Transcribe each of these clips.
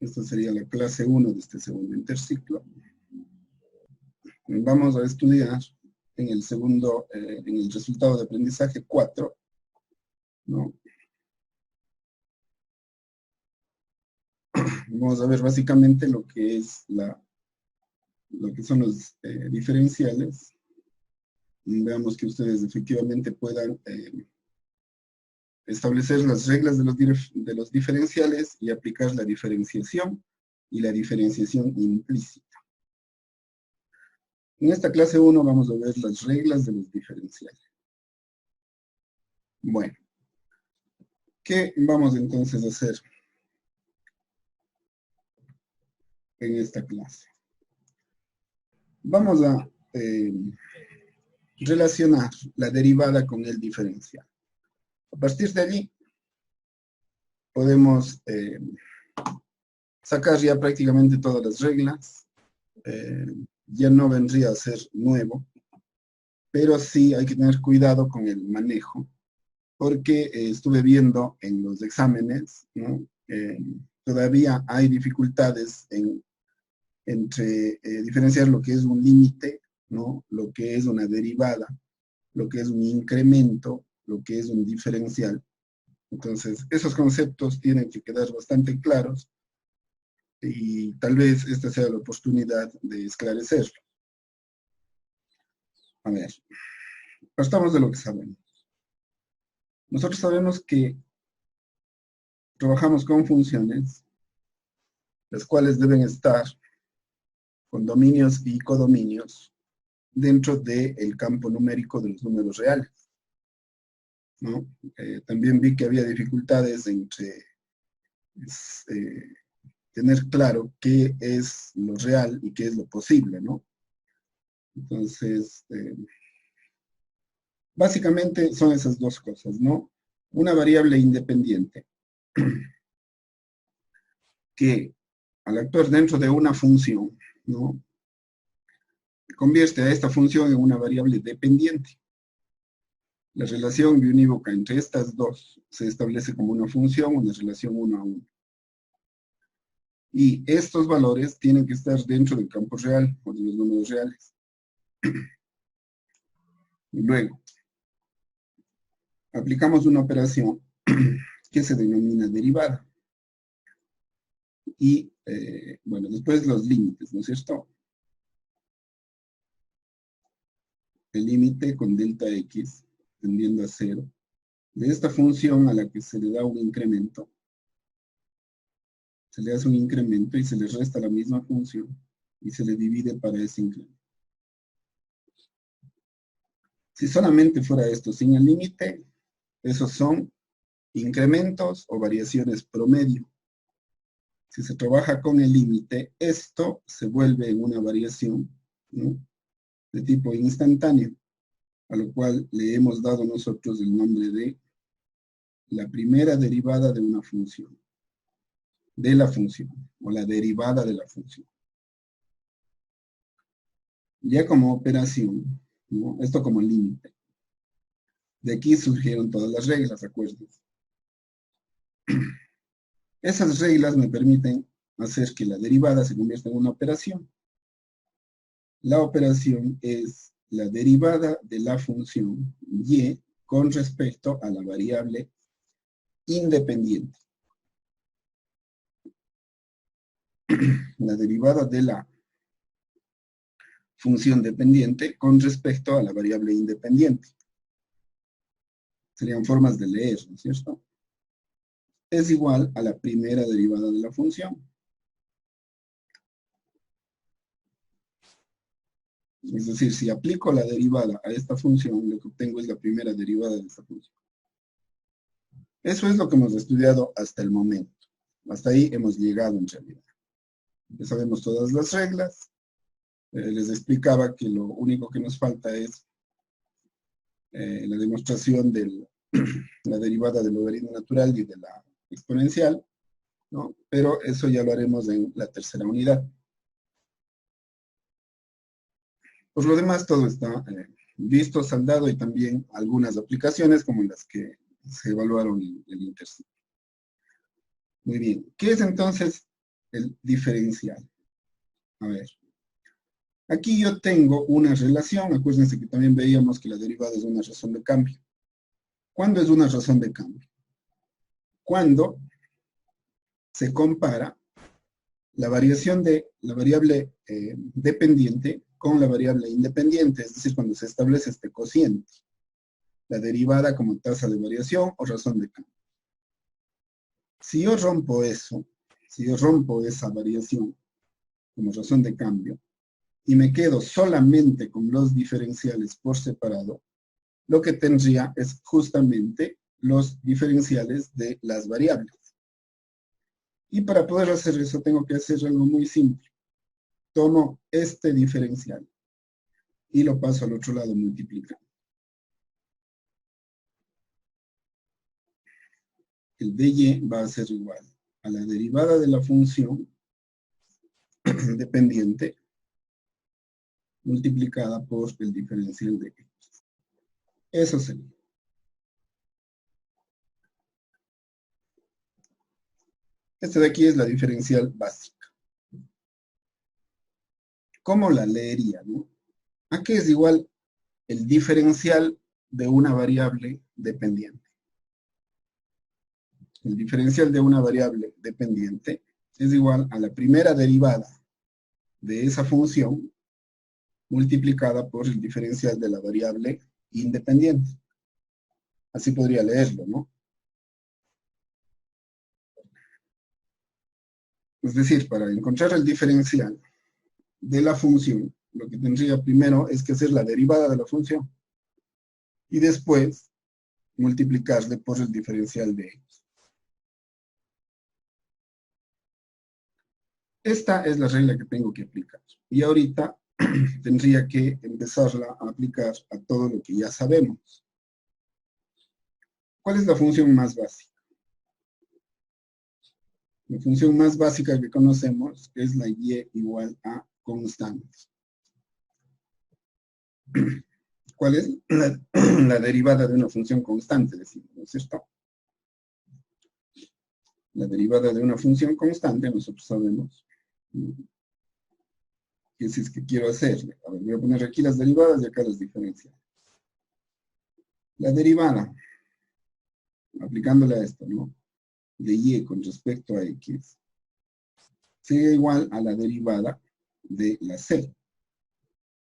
Esta sería la clase 1 de este segundo interciclo. Vamos a estudiar en el segundo, en el resultado de aprendizaje 4, ¿no? Vamos a ver básicamente lo que son los diferenciales. Veamos que ustedes efectivamente puedan establecer las reglas de los diferenciales y aplicar la diferenciación y la diferenciación implícita. En esta clase 1 vamos a ver las reglas de los diferenciales. Bueno, ¿qué vamos entonces a hacer en esta clase? Vamos a relacionar la derivada con el diferencial. A partir de allí, podemos sacar ya prácticamente todas las reglas. Ya no vendría a ser nuevo, pero sí hay que tener cuidado con el manejo, porque estuve viendo en los exámenes, ¿no? Todavía hay dificultades entre diferenciar lo que es un límite, ¿no? Lo que es una derivada, lo que es un incremento, lo que es un diferencial. Entonces, esos conceptos tienen que quedar bastante claros y tal vez esta sea la oportunidad de esclarecerlo. A ver, partamos de lo que sabemos. Nosotros sabemos que trabajamos con funciones, las cuales deben estar con dominios y codominios dentro del campo numérico de los números reales, ¿no? También vi que había dificultades entre tener claro qué es lo real y qué es lo posible, ¿no? Entonces, básicamente son esas dos cosas, ¿no? Una variable independiente que al actuar dentro de una función, ¿no? Convierte a esta función en una variable dependiente. La relación biunívoca entre estas dos se establece como una función, una relación 1 a 1. Y estos valores tienen que estar dentro del campo real, o de los números reales. Luego, aplicamos una operación que se denomina derivada. Y, bueno, después los límites, ¿no es cierto? El límite con delta x tendiendo a 0 de esta función a la que se le da un incremento. Se le hace un incremento y se le resta la misma función y se le divide para ese incremento. Si solamente fuera esto sin el límite, esos son incrementos o variaciones promedio. Si se trabaja con el límite, esto se vuelve en una variación, ¿no? De tipo instantáneo, a lo cual le hemos dado nosotros el nombre de la primera derivada de una función, de la función, o la derivada de la función. Ya como operación, ¿no? Esto como límite. De aquí surgieron todas las reglas, recuerden. Esas reglas me permiten hacer que la derivada se convierta en una operación. La operación es la derivada de la función y con respecto a la variable independiente. La derivada de la función dependiente con respecto a la variable independiente. Serían formas de leer, ¿no es cierto? Es igual a la primera derivada de la función. Es decir, si aplico la derivada a esta función, lo que obtengo es la primera derivada de esta función. Eso es lo que hemos estudiado hasta el momento. Hasta ahí hemos llegado en realidad. Ya sabemos todas las reglas. Les explicaba que lo único que nos falta es la demostración de la derivada del logaritmo natural y de la exponencial, ¿no? Pero eso ya lo haremos en la tercera unidad. Por lo demás, todo está visto, saldado y también algunas aplicaciones como las que se evaluaron en el interciclo. Muy bien. ¿Qué es entonces el diferencial. A ver. Aquí yo tengo una relación, acuérdense que también veíamos que la derivada es una razón de cambio. ¿Cuándo es una razón de cambio? Cuando se compara la variación de la variable dependiente con la variable independiente, es decir, cuando se establece este cociente, la derivada como tasa de variación o razón de cambio. Si yo rompo eso, si yo rompo esa variación como razón de cambio, y me quedo solamente con los diferenciales por separado, lo que tendría es justamente los diferenciales de las variables. Y para poder hacer eso tengo que hacer algo muy simple. Tomo este diferencial y lo paso al otro lado multiplicando. El dy va a ser igual a la derivada de la función dependiente multiplicada por el diferencial de x. Eso sería. Este de aquí es la diferencial básica. ¿Cómo la leería, no? ¿A qué es igual el diferencial de una variable dependiente? El diferencial de una variable dependiente es igual a la primera derivada de esa función multiplicada por el diferencial de la variable independiente. Así podría leerlo, ¿no? Es decir, para encontrar el diferencial de la función, lo que tendría primero es que hacer la derivada de la función y después multiplicarle por el diferencial de x. Esta es la regla que tengo que aplicar. Y ahorita tendría que empezarla a aplicar a todo lo que ya sabemos. ¿Cuál es la función más básica? La función más básica que conocemos es la y igual a constante. ¿Cuál es la derivada de una función constante? Decimos, ¿no es cierto? La derivada de una función constante, nosotros sabemos que si es que quiero hacerle. A ver, voy a poner aquí las derivadas y acá las diferencias. La derivada, aplicándole a esto, ¿no? De y con respecto a x, sería igual a la derivada de la c.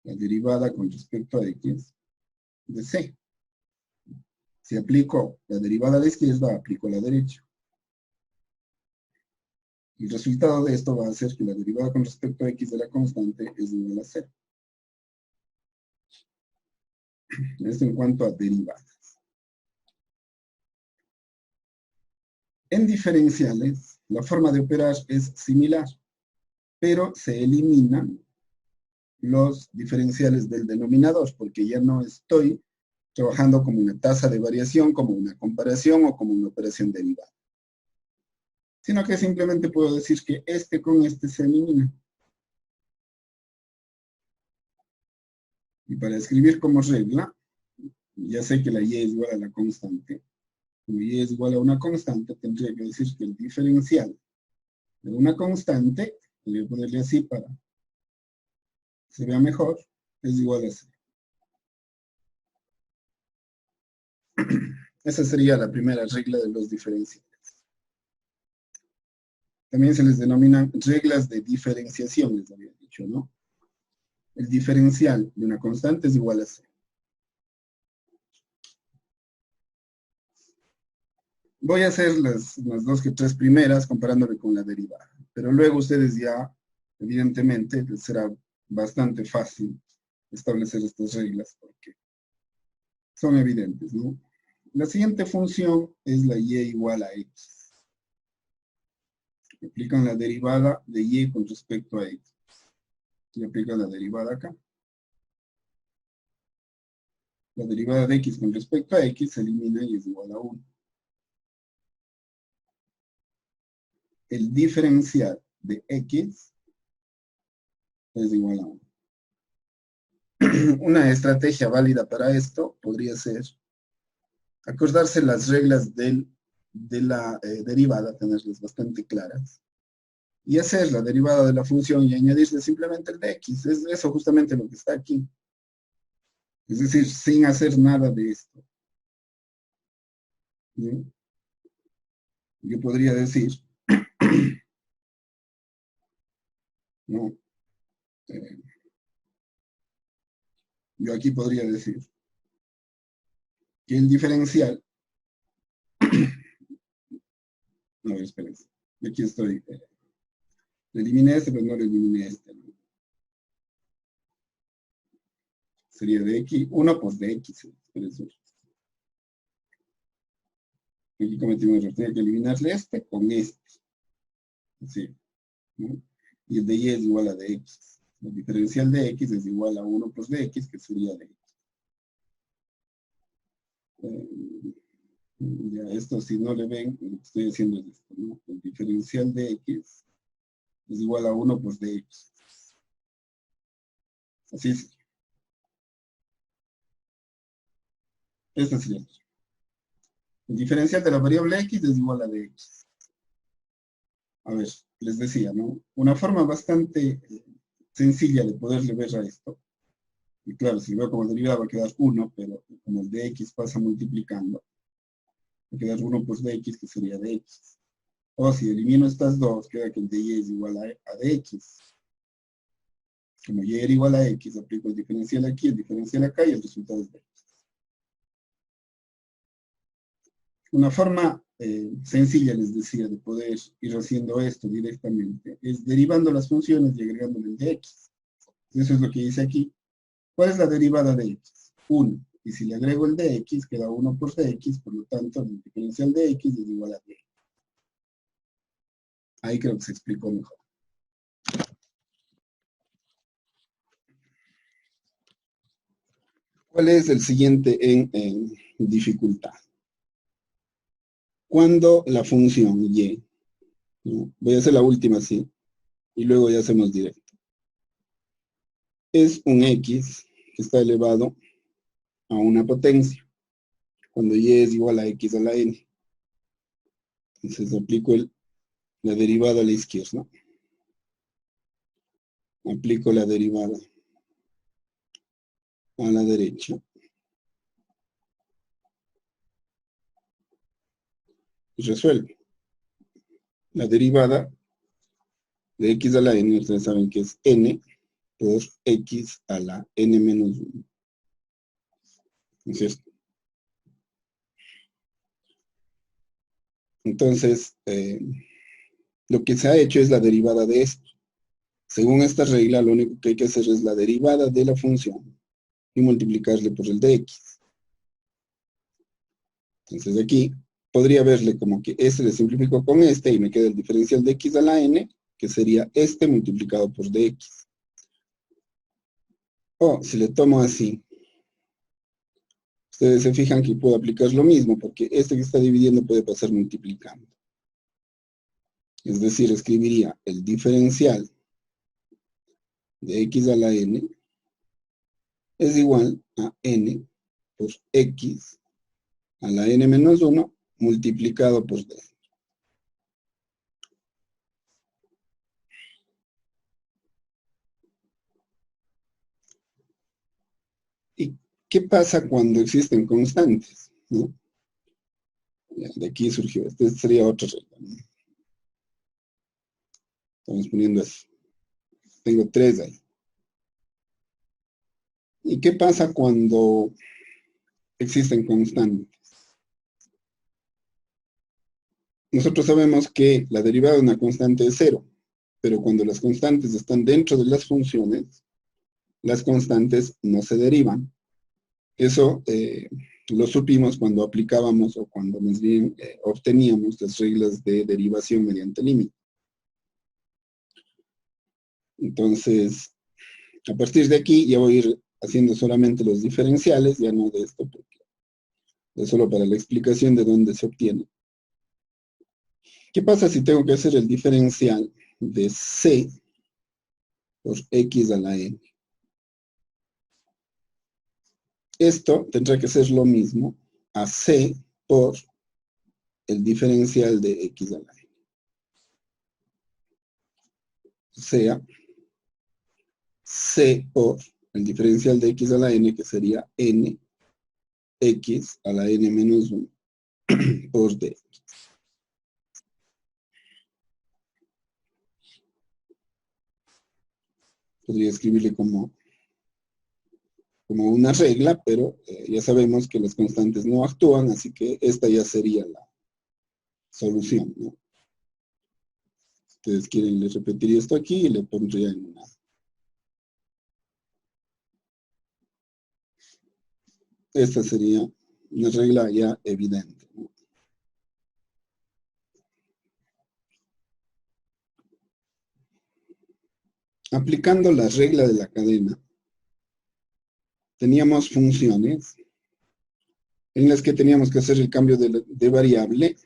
La derivada con respecto a x de c. Si aplico la derivada a la izquierda, aplico a la derecha. El resultado de esto va a ser que la derivada con respecto a x de la constante es igual a 0. Esto en cuanto a derivadas. En diferenciales, la forma de operar es similar, pero se eliminan los diferenciales del denominador, porque ya no estoy trabajando como una tasa de variación, como una comparación o como una operación derivada. Sino que simplemente puedo decir que este con este se elimina. Y para escribir como regla, ya sé que la y es igual a la constante. Como y es igual a una constante, tendría que decir que el diferencial de una constante, voy a ponerle así para que se vea mejor, es igual a 0. Esa sería la primera regla de los diferenciales. También se les denominan reglas de diferenciación, les había dicho, ¿no? El diferencial de una constante es igual a 0. Voy a hacer las 2 que 3 primeras comparándole con la derivada, pero luego ustedes ya, evidentemente, les será bastante fácil establecer estas reglas porque son evidentes, ¿no? La siguiente función es la y igual a x. Aplican la derivada de y con respecto a x. Y aplican la derivada acá. La derivada de x con respecto a x se elimina y es igual a 1. El diferencial de x es igual a 1. Una estrategia válida para esto podría ser acordarse las reglas de la derivada, tenerlas bastante claras, y hacer la derivada de la función y añadirle simplemente el de x. Es eso justamente lo que está aquí. Es decir, sin hacer nada de esto. ¿Sí? Yo podría decir, ¿no? Eh, yo aquí podría decir que el diferencial, a ver, espérense, aquí estoy, eliminé este, pero no le eliminé este, ¿no? Sería de x, 1 pues de x, espérense. Aquí cometí un error, tenía que eliminarle este con este, así, ¿no? Y el de y es igual a de x. El diferencial de x es igual a 1 pues de x, que sería de x. Ya, esto si no le ven, lo que estoy haciendo es esto, ¿no? El diferencial de x es igual a 1 pues de x. Así es. Este sería. El diferencial de la variable x es igual a de x. A ver, les decía, ¿no? Una forma bastante sencilla de poderle ver a esto. Y claro, si lo veo como derivada va a quedar 1, pero como el de x pasa multiplicando, va a quedar 1 pues de x, que sería de x. O si elimino estas dos, queda que el de y es igual a de x. Como y era igual a x, aplico el diferencial aquí, el diferencial acá y el resultado es de x. Una forma sencilla, les decía, de poder ir haciendo esto directamente es derivando las funciones y agregándole el de x. Eso es lo que hice aquí. ¿Cuál es la derivada de x? 1. Y si le agrego el de x, queda 1 por dx, por lo tanto, el diferencial de x es igual a d. Ahí creo que se explicó mejor. ¿Cuál es el siguiente en dificultad? Cuando la función y, ¿no? Voy a hacer la última así, y luego ya hacemos directo. Es un x que está elevado a una potencia, cuando y es igual a x a la n. Entonces aplico la derivada a la izquierda. Aplico la derivada a la derecha. Y resuelvo. La derivada de x a la n, ustedes saben que es n por x a la n menos 1. ¿No es cierto? Entonces, lo que se ha hecho es la derivada de esto. Según esta regla, lo único que hay que hacer es la derivada de la función y multiplicarle por el de x. Entonces aquí podría verle como que este le simplifico con este y me queda el diferencial de x a la n, que sería este multiplicado por dx. O si le tomo así, ustedes se fijan que puedo aplicar lo mismo, porque este que está dividiendo puede pasar multiplicando. Es decir, escribiría el diferencial de x a la n es igual a n por x a la n menos 1 multiplicado por d. ¿Y qué pasa cuando existen constantes? ¿No? De aquí surgió, este sería otra regla, ¿no? Estamos poniendo eso. Tengo 3 ahí. ¿Y qué pasa cuando existen constantes? Nosotros sabemos que la derivada de una constante es 0, pero cuando las constantes están dentro de las funciones, las constantes no se derivan. Eso lo supimos cuando aplicábamos o cuando más bien obteníamos las reglas de derivación mediante límite. Entonces, a partir de aquí ya voy a ir haciendo solamente los diferenciales, ya no de esto, porque es solo para la explicación de dónde se obtiene. ¿Qué pasa si tengo que hacer el diferencial de c por x a la n? Esto tendrá que ser lo mismo a c por el diferencial de x a la n. sea C por el diferencial de x a la n, que sería n x a la n menos 1 por d. Podría escribirle como una regla, pero ya sabemos que las constantes no actúan, así que esta ya sería la solución, ¿no? Si ustedes quieren, les repetiría esto aquí y le pondría en una. Esta sería una regla ya evidente, ¿no? Aplicando la regla de la cadena, teníamos funciones en las que teníamos que hacer el cambio de variable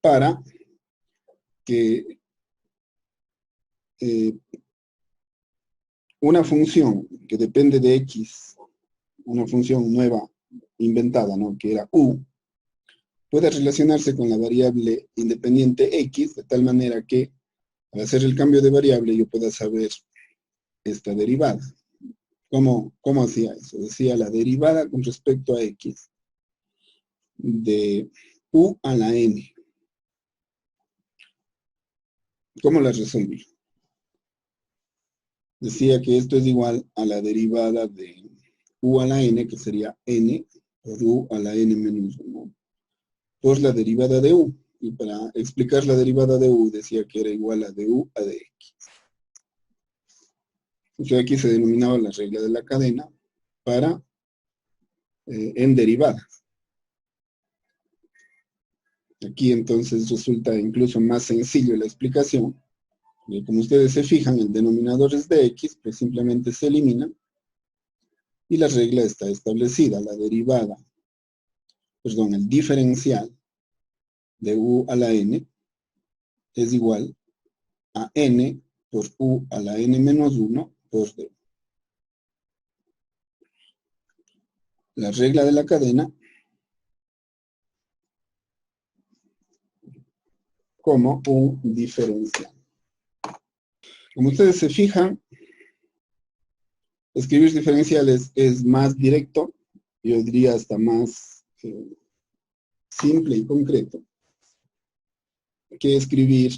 para que una función que depende de x, una función nueva inventada, ¿no?, que era u, pueda relacionarse con la variable independiente x, de tal manera que al hacer el cambio de variable yo pueda saber esta derivada. ¿Cómo hacía eso? Decía la derivada con respecto a x de u a la n. ¿Cómo la resolví? Decía que esto es igual a la derivada de u a la n, que sería n por u a la n menos 1, por la derivada de u. Y para explicar la derivada de u decía que era igual a du a dx. Entonces aquí se denominaba la regla de la cadena para en derivadas. Aquí entonces resulta incluso más sencillo la explicación. Como ustedes se fijan, el denominador es de x, pues simplemente se elimina y la regla está establecida. La derivada, perdón, el diferencial de u a la n es igual a n por u a la n menos 1 por d. La regla de la cadena como un diferencial. Como ustedes se fijan, escribir diferenciales es más directo, yo diría hasta más simple y concreto, que escribir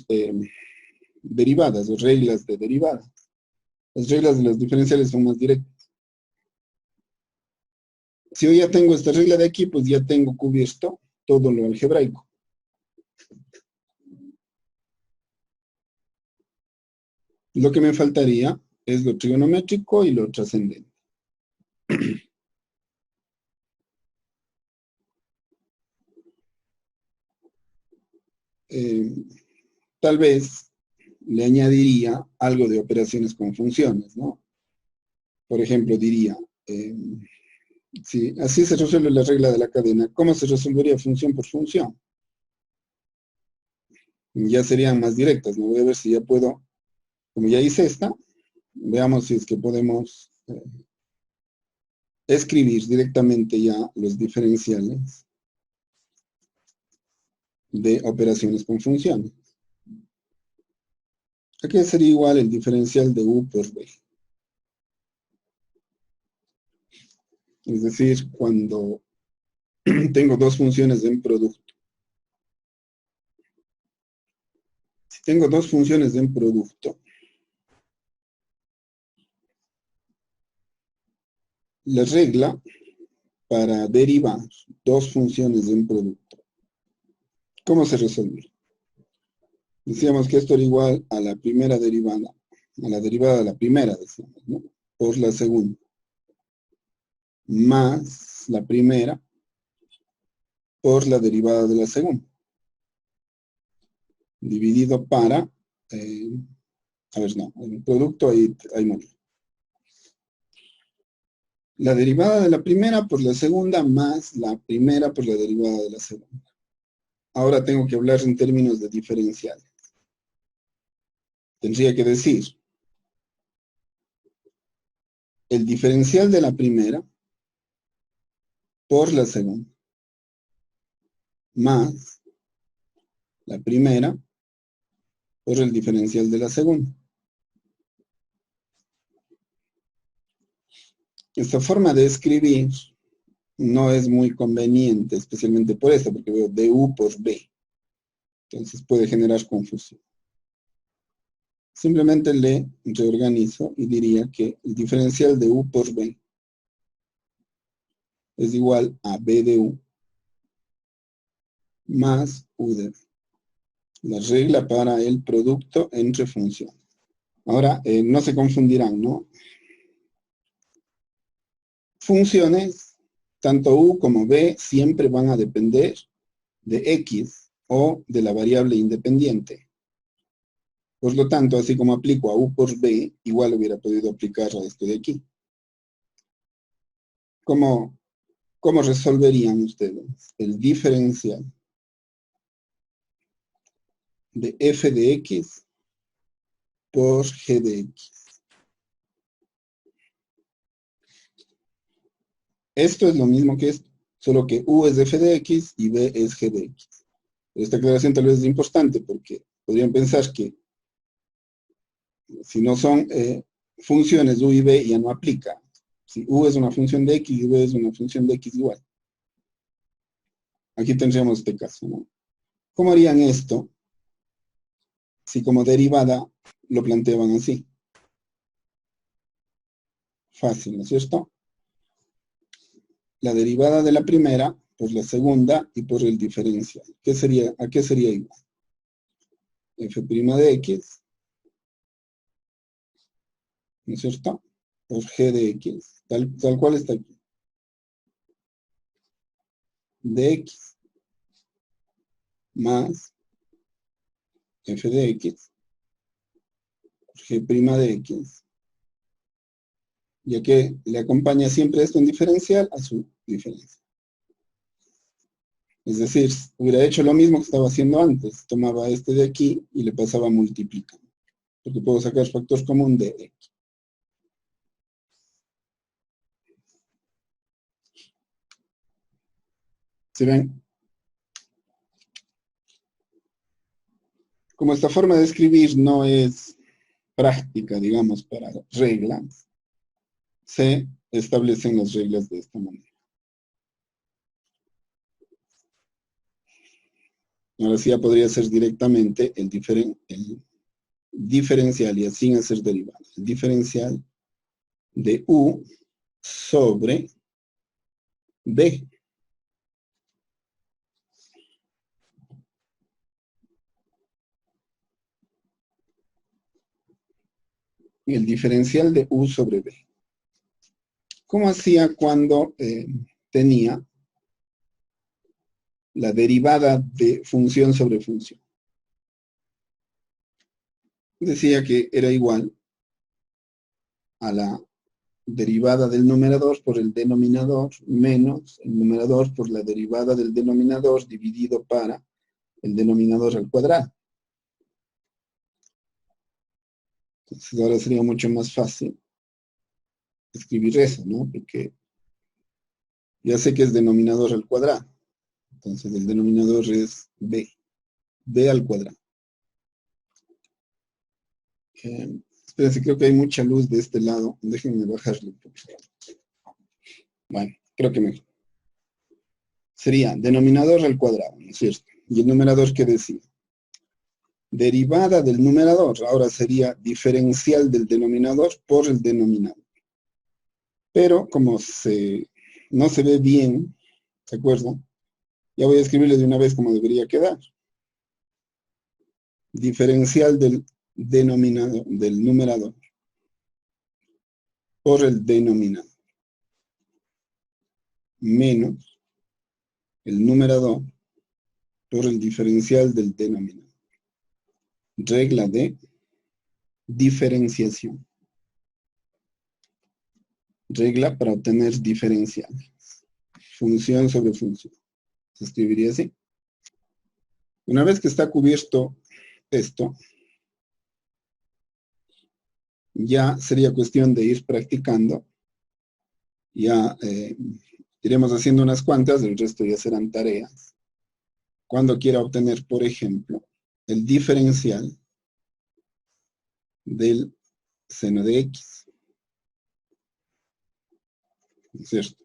derivadas o reglas de derivadas. Las reglas de los diferenciales son más directas. Si yo ya tengo esta regla de aquí, pues ya tengo cubierto todo lo algebraico. Lo que me faltaría es lo trigonométrico y lo trascendente. Tal vez le añadiría algo de operaciones con funciones, ¿no? Por ejemplo, diría, si así se resuelve la regla de la cadena, ¿cómo se resolvería función por función? Ya serían más directas, ¿no? Voy a ver si ya puedo, como ya hice esta, veamos si es que podemos escribir directamente ya los diferenciales de operaciones con funciones. Aquí sería igual el diferencial de u por b. Es decir, cuando tengo dos funciones en producto. Si tengo dos funciones en producto, la regla para derivar dos funciones en producto, ¿cómo se resuelve? Decíamos que esto era igual a la primera derivada, a la derivada de la primera, decíamos, ¿no?, por la segunda, más la primera por la derivada de la segunda, dividido para, a ver, no, el producto ahí morí. La derivada de la primera por la segunda más la primera por la derivada de la segunda. Ahora tengo que hablar en términos de diferenciales. Tendría que decir el diferencial de la primera por la segunda, más la primera por el diferencial de la segunda. Esta forma de escribir no es muy conveniente, especialmente por esto, porque veo du por b. Entonces puede generar confusión. Simplemente le reorganizo y diría que el diferencial de u por b es igual a b de u más u de b. La regla para el producto entre funciones. Ahora, no se confundirán, ¿no? Funciones, tanto u como b, siempre van a depender de x o de la variable independiente. Por lo tanto, así como aplico a u por b, igual hubiera podido aplicar a esto de aquí. ¿Cómo resolverían ustedes el diferencial de f de x por g de x? Esto es lo mismo que esto, solo que u es f de x y b es g de x. Esta aclaración tal vez es importante porque podrían pensar que si no son funciones u y b ya no aplica. Si u es una función de x y b es una función de x igual. Aquí tendríamos este caso, ¿no? ¿Cómo harían esto si como derivada lo planteaban así? Fácil, ¿no es cierto? La derivada de la primera por la segunda y por el diferencial. ¿A qué sería igual? F' de x, ¿no es cierto? Por g de x, tal cual está aquí. De x más f de x por g' de x, ya que le acompaña siempre esto en diferencial a su diferencia. Es decir, hubiera hecho lo mismo que estaba haciendo antes. Tomaba este de aquí y le pasaba multiplicando. Porque puedo sacar factor común de x. ¿Sí ven? Como esta forma de escribir no es práctica, digamos, para reglas, se establecen las reglas de esta manera. Ahora sí ya podría ser directamente el diferencial y sin hacer derivada. El diferencial de u sobre b. El diferencial de u sobre b. ¿Cómo hacía cuando tenía la derivada de función sobre función? Decía que era igual a la derivada del numerador por el denominador menos el numerador por la derivada del denominador dividido para el denominador al cuadrado. Entonces ahora sería mucho más fácil escribir eso, ¿no? Porque ya sé que es denominador al cuadrado. Entonces el denominador es b al cuadrado. Espérense, creo que hay mucha luz de este lado. Déjenme bajarle un poco. Bueno, creo que mejor. Sería denominador al cuadrado, ¿no es cierto? Y el numerador, ¿qué decía? Derivada del numerador, ahora sería diferencial del denominador por el denominador. Pero como no se ve bien, ¿se acuerdan? Ya voy a escribirle de una vez como debería quedar. Diferencial del denominador, del numerador por el denominador menos el numerador por el diferencial del denominador. Regla de diferenciación. Regla para obtener diferenciales. Función sobre función. Se escribiría así. Una vez que está cubierto esto, ya sería cuestión de ir practicando. Ya iremos haciendo unas cuantas, el resto ya serán tareas. Cuando quiera obtener, por ejemplo, el diferencial del seno de X. ¿No es cierto?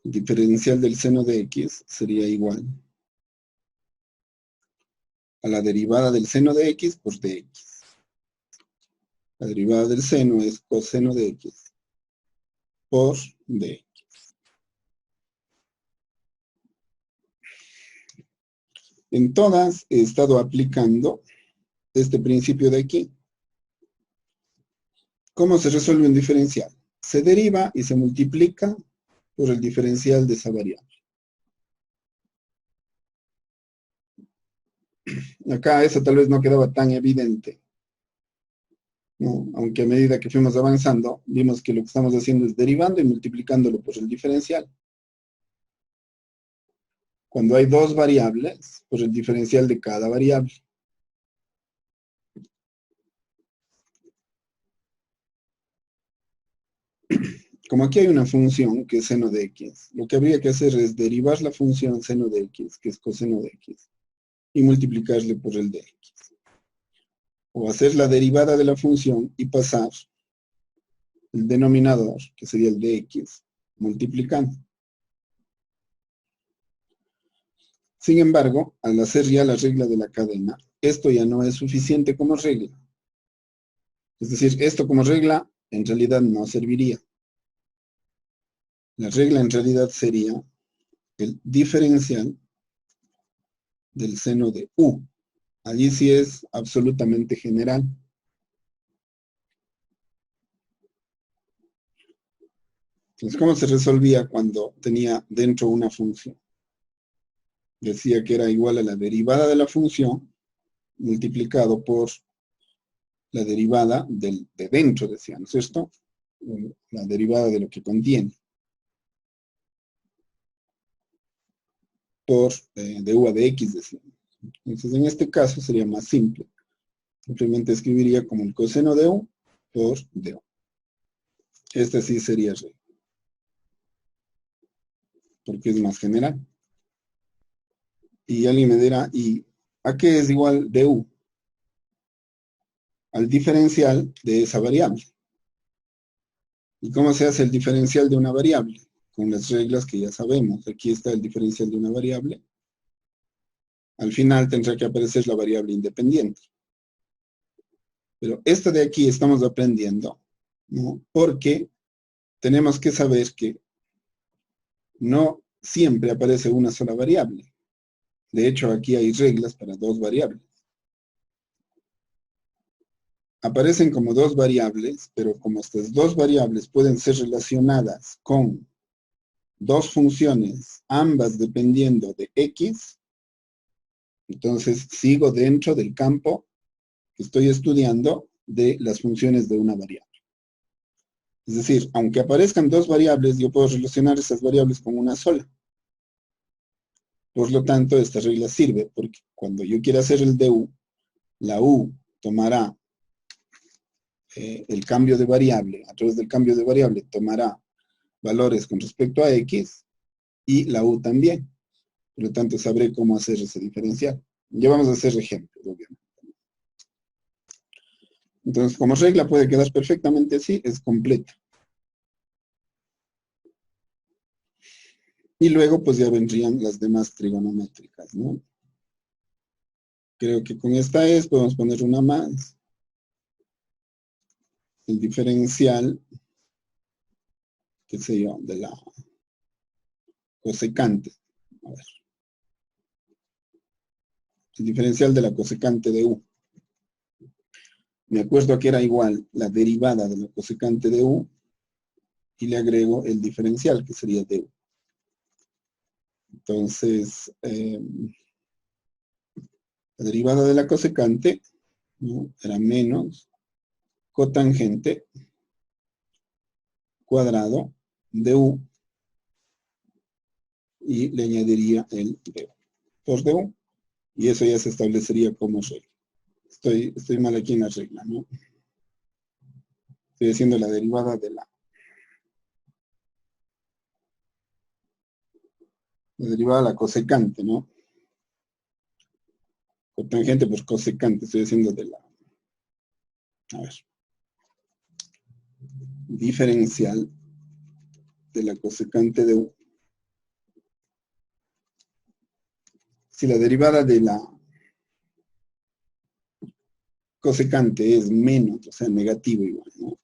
El diferencial del seno de X sería igual a la derivada del seno de X por dx. La derivada del seno es coseno de X por dx. En todas he estado aplicando este principio de aquí. ¿Cómo se resuelve un diferencial? Se deriva y se multiplica por el diferencial de esa variable. Acá eso tal vez no quedaba tan evidente, ¿no? Aunque a medida que fuimos avanzando, vimos que lo que estamos haciendo es derivando y multiplicándolo por el diferencial. Cuando hay dos variables, por el diferencial de cada variable. Como aquí hay una función que es seno de x, lo que habría que hacer es derivar la función seno de x, que es coseno de x, y multiplicarle por el de x. O hacer la derivada de la función y pasar el denominador, que sería el de x, multiplicando. Sin embargo, al hacer ya la regla de la cadena, esto ya no es suficiente como regla. Es decir, esto como regla en realidad no serviría. La regla en realidad sería el diferencial del seno de u. Allí sí es absolutamente general. Entonces, ¿cómo se resolvía cuando tenía dentro una función? Decía que era igual a la derivada de la función multiplicado por la derivada de dentro, decía, ¿no es cierto? La derivada de lo que contiene. Por de u a de x, decía. Entonces, en este caso sería más simple. Simplemente escribiría como el coseno de u por de u. Este sí sería regla, porque es más general. Y alguien me dirá, ¿y a qué es igual de u? Al diferencial de esa variable. ¿Y cómo se hace el diferencial de una variable? Con las reglas que ya sabemos. Aquí está el diferencial de una variable. Al final tendrá que aparecer la variable independiente. Pero esto de aquí estamos aprendiendo, ¿no? Porque tenemos que saber que no siempre aparece una sola variable. De hecho, aquí hay reglas para dos variables. Aparecen como dos variables, pero como estas dos variables pueden ser relacionadas con dos funciones, ambas dependiendo de x, entonces sigo dentro del campo que estoy estudiando de las funciones de una variable. Es decir, aunque aparezcan dos variables, yo puedo relacionar esas variables con una sola. Por lo tanto, esta regla sirve porque cuando yo quiera hacer el du, la u tomará el cambio de variable, a través del cambio de variable tomará valores con respecto a x y la u también. Por lo tanto, sabré cómo hacer ese diferencial. Ya vamos a hacer ejemplos, obviamente. Entonces, como regla puede quedar perfectamente así, es completa. Y luego, pues ya vendrían las demás trigonométricas, ¿no? Creo que con esta podemos poner una más. El diferencial, qué sé yo, de la cosecante. A ver. El diferencial de la cosecante de u. Me acuerdo que era igual la derivada de la cosecante de u y le agrego el diferencial, que sería de u. Entonces, la derivada de la cosecante, ¿no?, era menos cotangente cuadrado de u y le añadiría el du por du, y eso ya se establecería como regla. Estoy mal aquí en la regla, ¿no? Estoy haciendo la derivada de la derivada de la cosecante, ¿no? cotangente por cosecante, estoy haciendo de la, a ver, diferencial de la cosecante de U. Si la derivada de la cosecante es menos, o sea, negativo igual, ¿no?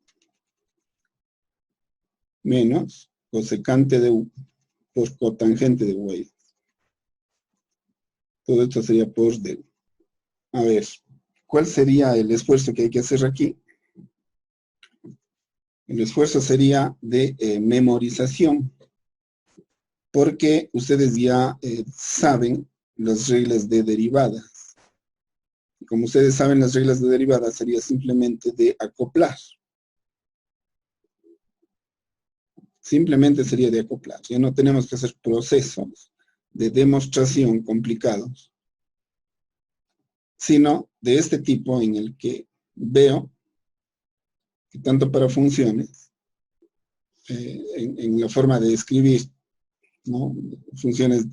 Menos cosecante de U por cotangente de U. Todo esto sería por del. A ver, ¿cuál sería el esfuerzo que hay que hacer aquí? El esfuerzo sería de memorización, porque ustedes ya saben las reglas de derivadas. Como ustedes saben las reglas de derivadas, sería simplemente de acoplar. Simplemente sería de acoplar. Ya no tenemos que hacer procesos de demostración complicados, sino de este tipo en el que veo que tanto para funciones, en la forma de escribir, ¿no? Funciones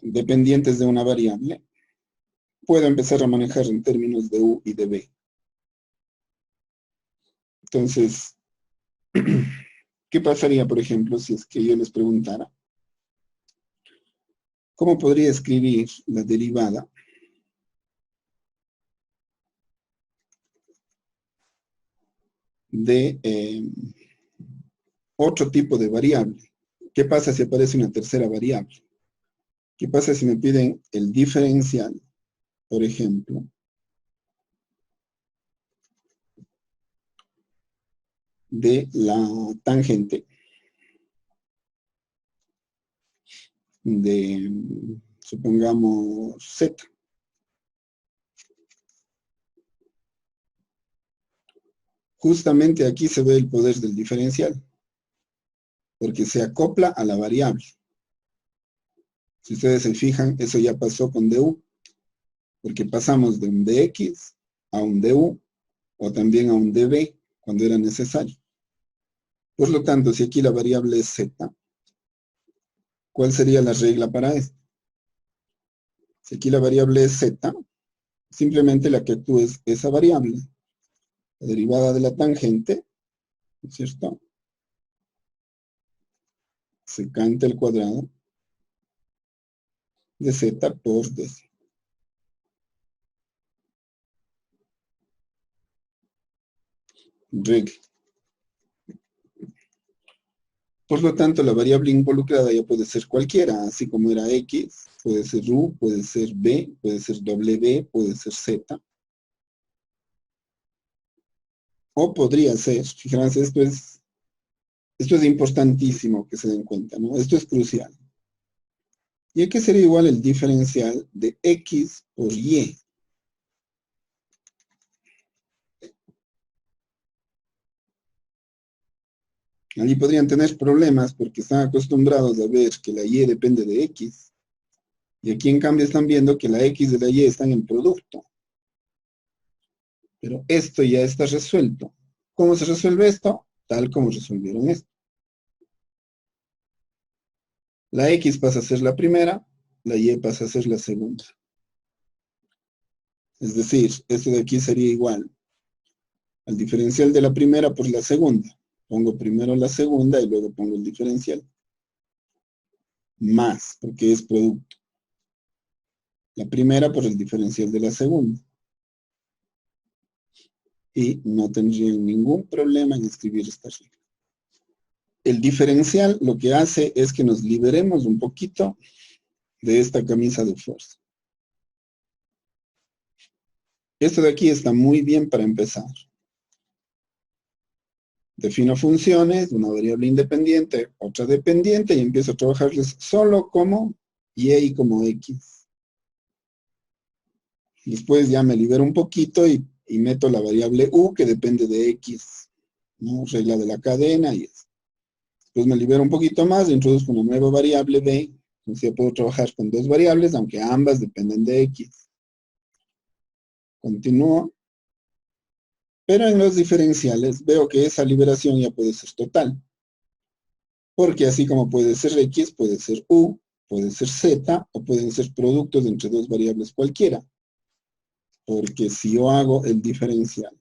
dependientes de una variable, puedo empezar a manejar en términos de U y de B. Entonces, ¿qué pasaría, por ejemplo, si es que yo les preguntara cómo podría escribir la derivada de otro tipo de variable? ¿Qué pasa si aparece una tercera variable? ¿Qué pasa si me piden el diferencial, por ejemplo, de la tangente de, supongamos, z? Justamente aquí se ve el poder del diferencial, porque se acopla a la variable. Si ustedes se fijan, eso ya pasó con du, porque pasamos de un dx a un du, o también a un db, cuando era necesario. Por lo tanto, si aquí la variable es z, ¿cuál sería la regla para esto? Si aquí la variable es z, simplemente la que actúa es esa variable, la derivada de la tangente, ¿no es cierto? Secante al cuadrado de z por dz. Regla. Por lo tanto, la variable involucrada ya puede ser cualquiera, así como era x, puede ser u, puede ser b, puede ser w, puede ser z. O podría ser, fíjense, esto es importantísimo que se den cuenta, ¿no? Esto es crucial. Y aquí sería igual el diferencial de x por y. Allí podrían tener problemas porque están acostumbrados a ver que la y depende de x. Y aquí en cambio están viendo que la x y la y están en producto. Pero esto ya está resuelto. ¿Cómo se resuelve esto? Tal como resolvieron esto. La x pasa a ser la primera, la y pasa a ser la segunda. Es decir, esto de aquí sería igual al diferencial de la primera por la segunda. Pongo primero la segunda y luego pongo el diferencial. Más, porque es producto. La primera por el diferencial de la segunda. Y no tendrían ningún problema en escribir esta regla. El diferencial lo que hace es que nos liberemos un poquito de esta camisa de fuerza. Esto de aquí está muy bien para empezar. Defino funciones, una variable independiente, otra dependiente, y empiezo a trabajarles solo como y como x. Después ya me libero un poquito y meto la variable u que depende de x, ¿no? Regla de la cadena y eso. Después me libero un poquito más, introduzco una nueva variable b, entonces ya puedo trabajar con dos variables, aunque ambas dependen de x. Continúo. Pero en los diferenciales veo que esa liberación ya puede ser total. Porque así como puede ser x, puede ser u, puede ser z, o pueden ser productos entre dos variables cualquiera. Porque si yo hago el diferencial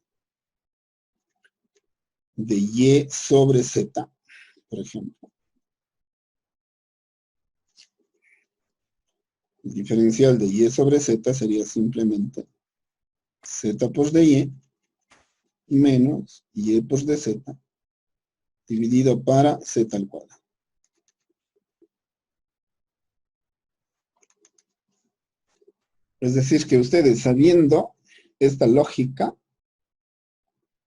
de y sobre z, por ejemplo, el diferencial de y sobre z sería simplemente z por dy menos y por dz dividido para z al cuadrado. Es decir, que ustedes, sabiendo esta lógica,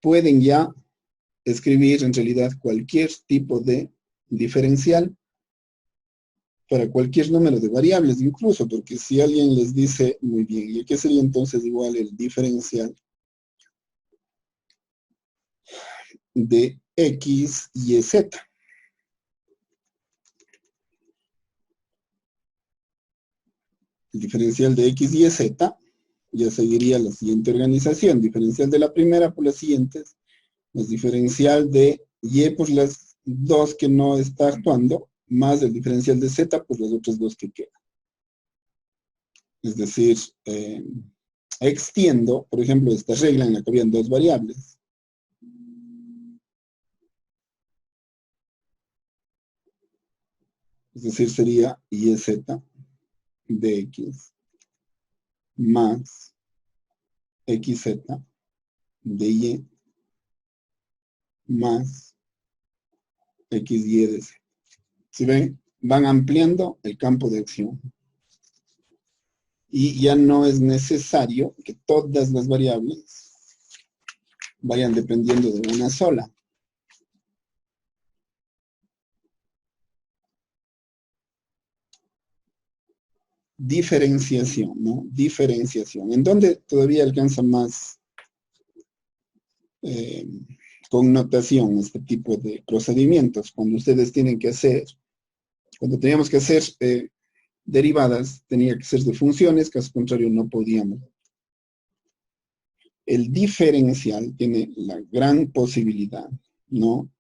pueden ya escribir en realidad cualquier tipo de diferencial para cualquier número de variables, incluso, porque si alguien les dice, muy bien, ¿y qué sería entonces igual el diferencial de x y z? El diferencial de x y z ya seguiría la siguiente organización: diferencial de la primera por las siguientes, más diferencial de y por las dos que no está actuando, más el diferencial de z por las otras dos que quedan. Es decir, extiendo, por ejemplo, esta regla en la que habían dos variables. Es decir, sería y z de x más xz de y más xy de z. Si ven, van ampliando el campo de acción. Y ya no es necesario que todas las variables vayan dependiendo de una sola. Diferenciación, ¿no? Diferenciación. ¿En dónde todavía alcanza más connotación este tipo de procedimientos? Cuando ustedes tienen que hacer, cuando teníamos que hacer derivadas, tenía que ser de funciones, caso contrario no podíamos. El diferencial tiene la gran posibilidad, ¿no?,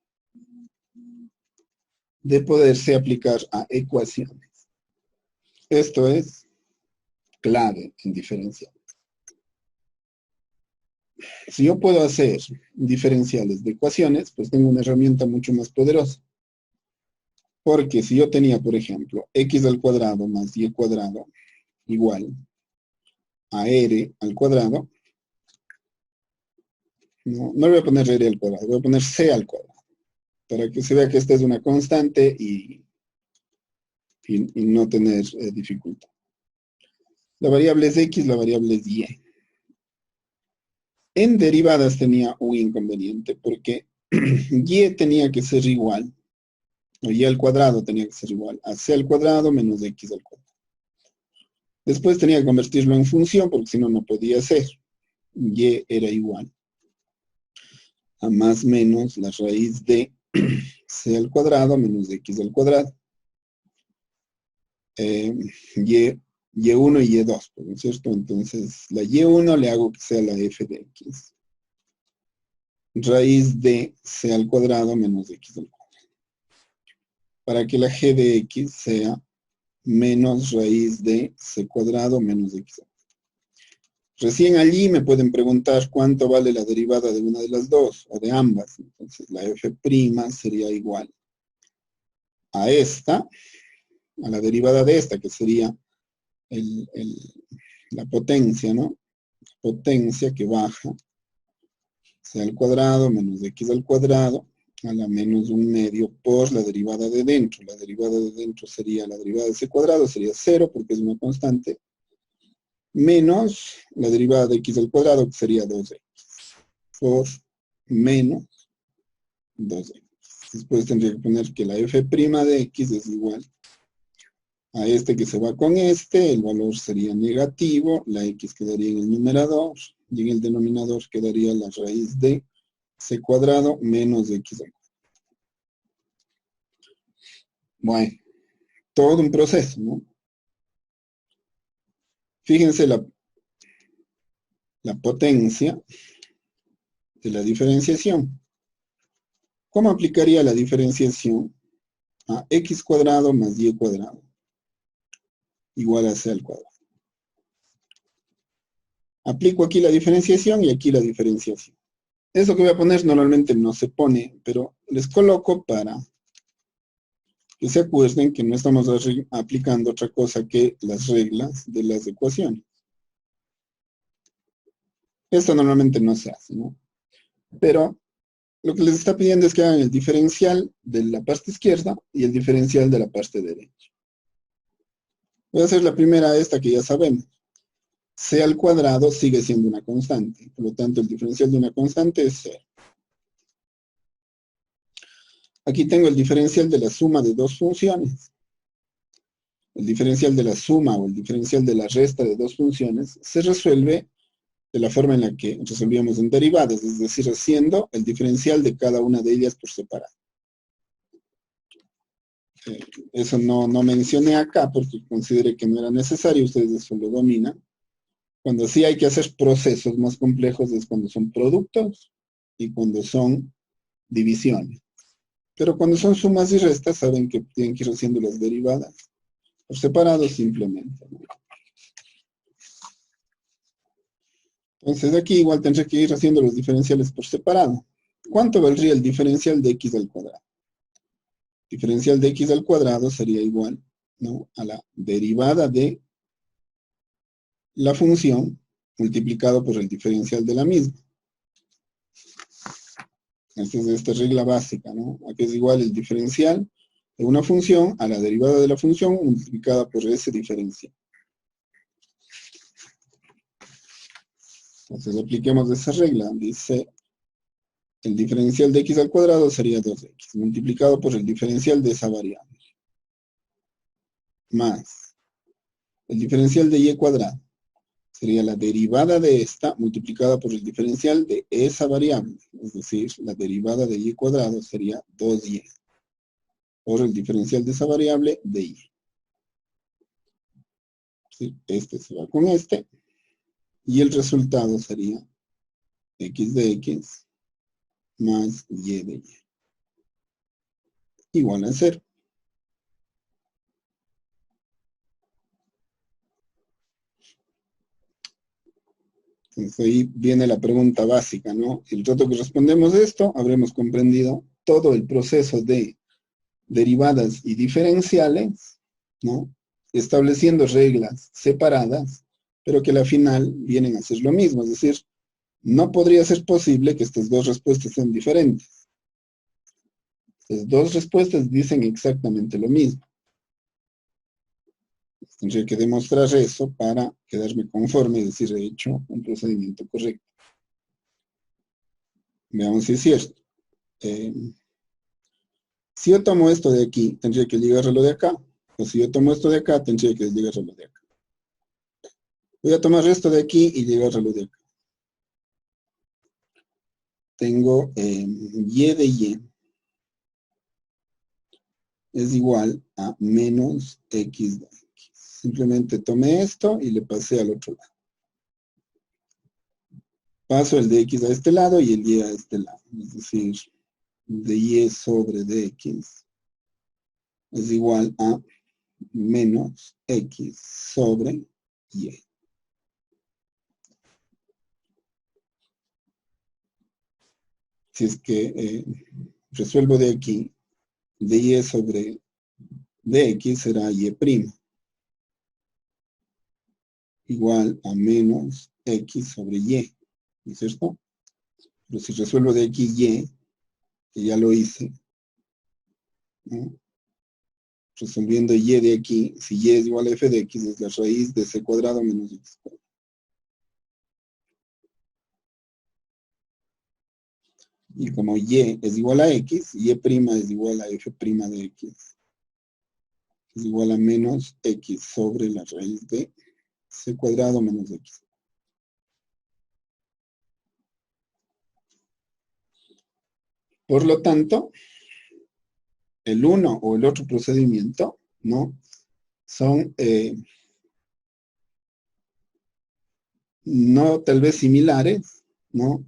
de poderse aplicar a ecuaciones. Esto es clave en diferencial. Si yo puedo hacer diferenciales de ecuaciones, pues tengo una herramienta mucho más poderosa. Porque si yo tenía, por ejemplo, x al cuadrado más y cuadrado igual a r al cuadrado, no le voy a poner r al cuadrado, voy a poner c al cuadrado, para que se vea que esta es una constante y no tener dificultad. La variable es x, la variable es y. En derivadas tenía un inconveniente, porque y tenía que ser igual, o y al cuadrado tenía que ser igual a c al cuadrado menos x al cuadrado. Después tenía que convertirlo en función, porque si no, no podía ser. Y era igual a más menos la raíz de c al cuadrado menos x al cuadrado. Y1 y y2, ¿no es cierto? Entonces, la y1 le hago que sea la f de x. Raíz de c al cuadrado menos x al cuadrado. Para que la g de x sea menos raíz de c cuadrado menos x al cuadrado. Recién allí me pueden preguntar cuánto vale la derivada de una de las dos, o de ambas. Entonces, la f' sería igual a esta, a la derivada de esta, que sería la potencia, ¿no? Potencia que baja c al cuadrado menos x al cuadrado a la menos 1/2 por la derivada de dentro. La derivada de dentro sería la derivada de c cuadrado, sería 0 porque es una constante, menos la derivada de x al cuadrado, que sería 2x, por menos 2x. Después tendría que poner que la f' de x es igual a este que se va con este, el valor sería negativo, la x quedaría en el numerador, y en el denominador quedaría la raíz de c cuadrado menos x al cuadrado. Bueno, todo un proceso, ¿no? Fíjense la potencia de la diferenciación. ¿Cómo aplicaría la diferenciación a x cuadrado más y cuadrado? igual a c al cuadrado. Aplico aquí la diferenciación y aquí la diferenciación. Eso que voy a poner normalmente no se pone, pero les coloco para que se acuerden que no estamos aplicando otra cosa que las reglas de las ecuaciones. Esto normalmente no se hace, ¿no? Pero lo que les está pidiendo es que hagan el diferencial de la parte izquierda y el diferencial de la parte derecha. Voy a hacer la primera, esta que ya sabemos. C al cuadrado sigue siendo una constante. Por lo tanto, el diferencial de una constante es 0. Aquí tengo el diferencial de la suma de dos funciones. El diferencial de la suma o el diferencial de la resta de dos funciones se resuelve de la forma en la que resolvíamos en derivadas, es decir, haciendo el diferencial de cada una de ellas por separado. Eso no mencioné acá porque consideré que no era necesario, ustedes eso lo dominan. Cuando sí hay que hacer procesos más complejos es cuando son productos y cuando son divisiones. Pero cuando son sumas y restas, saben que tienen que ir haciendo las derivadas por separado simplemente, ¿no? Entonces aquí igual tendré que ir haciendo los diferenciales por separado. ¿Cuánto valdría el diferencial de x al cuadrado? Diferencial de x al cuadrado sería igual, ¿no?, a la derivada de la función multiplicado por el diferencial de la misma. Esta es esta regla básica, ¿no? Aquí es igual el diferencial de una función a la derivada de la función multiplicada por ese diferencial. Entonces apliquemos esa regla. Dice, el diferencial de x al cuadrado sería 2x, multiplicado por el diferencial de esa variable. Más el diferencial de y cuadrado. Sería la derivada de esta multiplicada por el diferencial de esa variable. Es decir, la derivada de y cuadrado sería 2y. Por el diferencial de esa variable de y. ¿Sí? Este se va con este. Y el resultado sería x de x más y de y. Igual a 0. Entonces ahí viene la pregunta básica, ¿no? El rato que respondemos esto, habremos comprendido todo el proceso de derivadas y diferenciales, ¿no? Estableciendo reglas separadas, pero que al final vienen a ser lo mismo. Es decir, no podría ser posible que estas dos respuestas sean diferentes. Estas dos respuestas dicen exactamente lo mismo. Tendría que demostrar eso para quedarme conforme y decir, he hecho un procedimiento correcto. Veamos si es cierto. Si yo tomo esto de aquí, tendría que ligarlo de acá. O si yo tomo esto de acá, tendría que ligarlo de acá. Voy a tomar esto de aquí y ligarlo de acá. Tengo y de y es igual a menos x de x. Simplemente tomé esto y le pasé al otro lado. Paso el de x a este lado y el y a este lado. Es decir, de y sobre dx es igual a menos x sobre y. Si es que resuelvo de aquí, de y sobre dx será y', igual a menos x sobre y, ¿no es cierto? Pero si resuelvo de aquí y, que ya lo hice, ¿no? Resolviendo y de aquí, si y es igual a f de x, es la raíz de c cuadrado menos x cuadrado. Y como y es igual a x, y' es igual a f' de x. Es igual a menos x sobre la raíz de c cuadrado menos x. Por lo tanto, el uno o el otro procedimiento, ¿no?, son no tal vez similares, ¿no?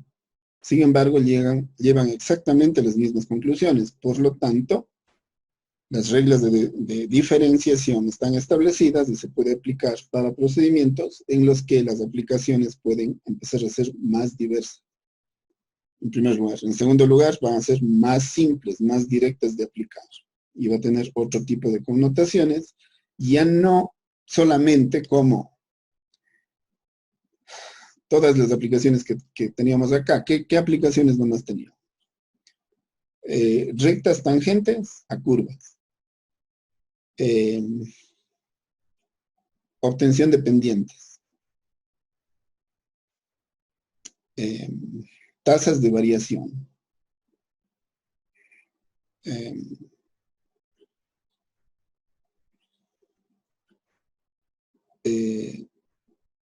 Sin embargo, llevan exactamente las mismas conclusiones. Por lo tanto, Las reglas de diferenciación están establecidas y se puede aplicar para procedimientos en los que las aplicaciones pueden empezar a ser más diversas. En primer lugar. En segundo lugar, van a ser más simples, más directas de aplicar. Y va a tener otro tipo de connotaciones, ya no solamente como todas las aplicaciones que teníamos acá. ¿Qué aplicaciones nomás teníamos? Rectas tangentes a curvas. Obtención de pendientes. Tasas de variación.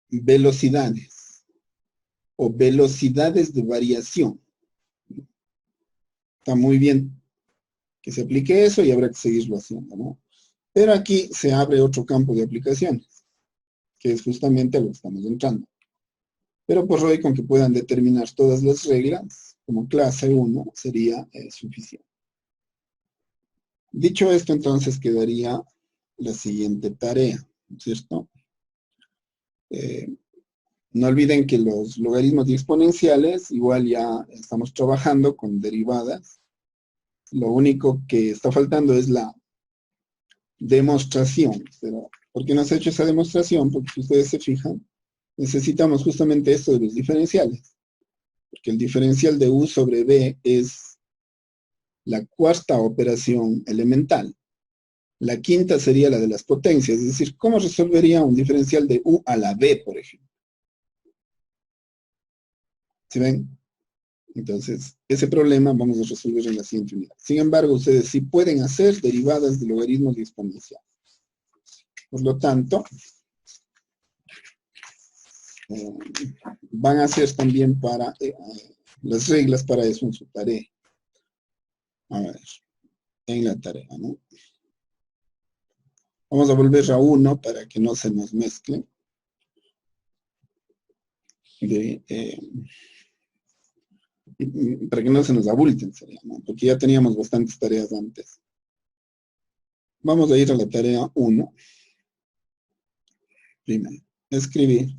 Velocidades o velocidades de variación. Está muy bien que se aplique eso y habrá que seguirlo haciendo, ¿no? Pero aquí se abre otro campo de aplicaciones, que es justamente a lo que estamos entrando. Pero por hoy, con que puedan determinar todas las reglas, como clase 1, sería suficiente. Dicho esto, entonces quedaría la siguiente tarea, ¿cierto? No olviden que los logaritmos y exponenciales, igual ya estamos trabajando con derivadas. Lo único que está faltando es la demostración. Pero, ¿por qué no se ha hecho esa demostración? Porque si ustedes se fijan, necesitamos justamente esto de los diferenciales. Porque el diferencial de u sobre b es la cuarta operación elemental. La quinta sería la de las potencias, es decir, ¿cómo resolvería un diferencial de u a la b, por ejemplo? ¿Sí ven? Entonces, ese problema vamos a resolver en la siguiente unidad. Sin embargo, ustedes sí pueden hacer derivadas de logaritmos y exponenciales. Por lo tanto, van a hacer también para las reglas para eso en su tarea. A ver, en la tarea, ¿no? Vamos a volver a 1 para que no se nos mezcle. Para que no se nos abulten, sería, ¿no? Porque ya teníamos bastantes tareas antes. Vamos a ir a la tarea 1. Primero, escribir.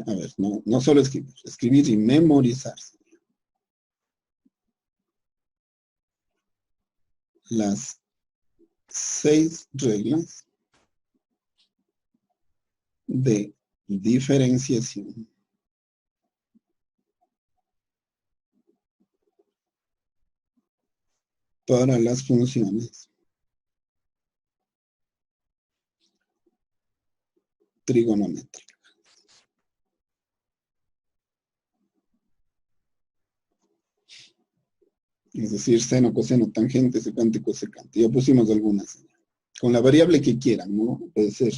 A ver, no solo escribir, escribir y memorizar. Las 6 reglas de diferenciación para las funciones trigonométricas. Es decir, seno, coseno, tangente, secante, cosecante. Ya pusimos algunas. Con la variable que quieran, ¿no? Puede ser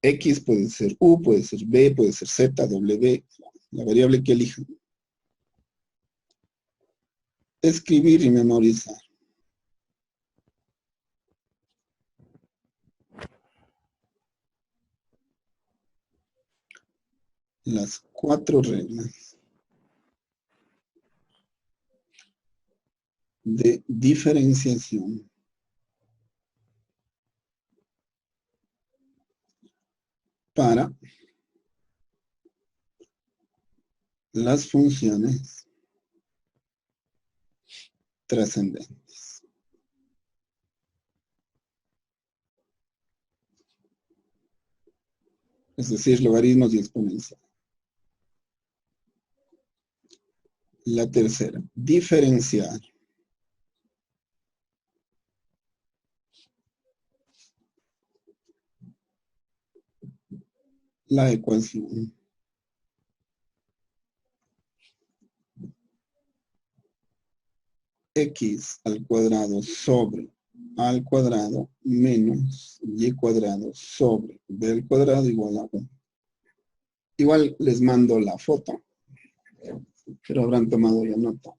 X, puede ser U, puede ser B, puede ser Z, W, la variable que elijan. Escribir y memorizar. Las 4 reglas de diferenciación para las funciones trascendentes. Es decir, logaritmos y exponenciales. La tercera, diferenciar la ecuación x al cuadrado sobre a al cuadrado menos y cuadrado sobre b al cuadrado igual a 1. Igual les mando la foto, pero habrán tomado ya nota.